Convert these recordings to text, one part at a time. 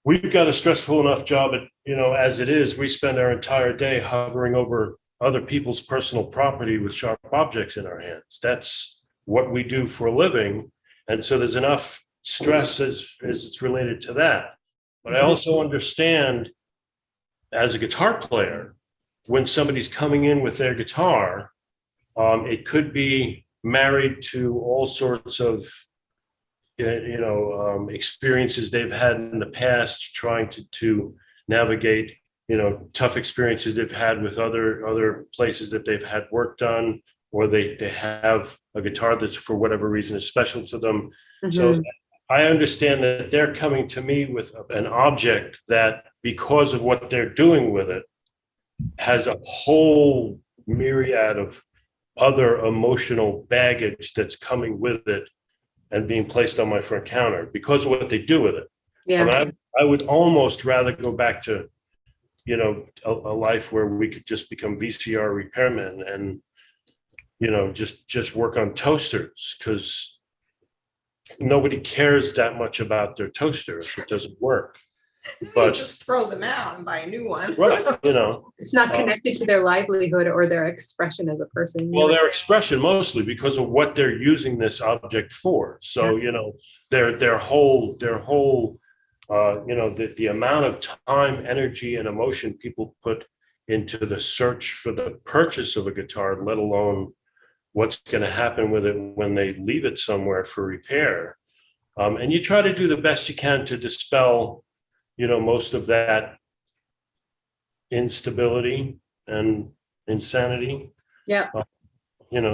we've got a stressful enough job as it is. We spend our entire day hovering over other people's personal property with sharp objects in our hands. That's what we do for a living. And so there's enough stress as it's related to that. But I also understand, as a guitar player, when somebody's coming in with their guitar, it could be married to all sorts of experiences they've had in the past, trying to navigate tough experiences they've had with other places that they've had work done, or they have a guitar that's for whatever reason is special to them. So I understand that they're coming to me with an object that, because of what they're doing with it, has a whole myriad of other emotional baggage that's coming with it and being placed on my front counter because of what they do with it. Yeah. I would almost rather go back to, a life where we could just become VCR repairmen and, just work on toasters, because nobody cares that much about their toaster if it doesn't work. But you just throw them out and buy a new one. Right. It's not connected to their livelihood or their expression as a person. Well, their expression mostly because of what they're using this object for. So, their whole the amount of time, energy, and emotion people put into the search for the purchase of a guitar, let alone what's going to happen with it when they leave it somewhere for repair. And you try to do the best you can to dispel, most of that instability and insanity. Yeah.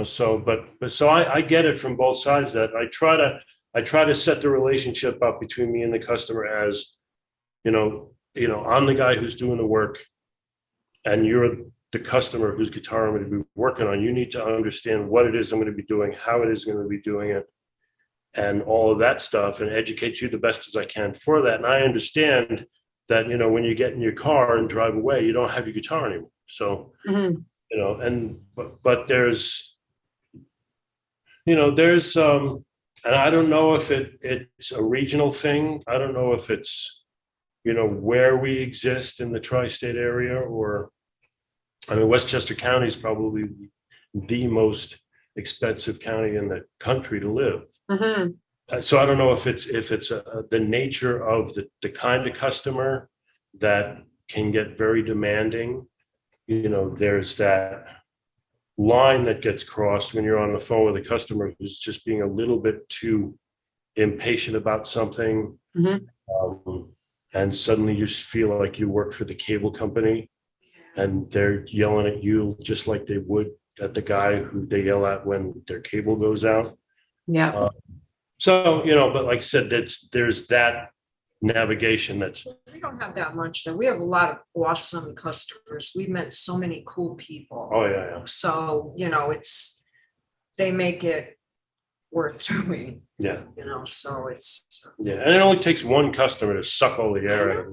So I get it from both sides, that I try to set the relationship up between me and the customer as, I'm the guy who's doing the work and you're the customer whose guitar I'm going to be working on. You need to understand what it is I'm going to be doing, how it is going to be doing it, and all of that stuff, and educate you the best as I can for that. And I understand that, when you get in your car and drive away, you don't have your guitar anymore. So, but there's, and I don't know if it's a regional thing. I don't know if it's, where we exist in the tri-state area, or, Westchester County is probably the most expensive county in the country to live. So I don't know if it's the nature of the kind of customer that can get very demanding. There's that line that gets crossed when you're on the phone with a customer who's just being a little bit too impatient about something. And suddenly you feel like you work for the cable company and they're yelling at you just like they would at the guy who they yell at when their cable goes out. Yeah. So, but like I said, there's that navigation we don't have that much though. We have a lot of awesome customers. We've met so many cool people. Oh yeah. So, they make it worth doing. Yeah. So it's and it only takes one customer to suck all the air out of it.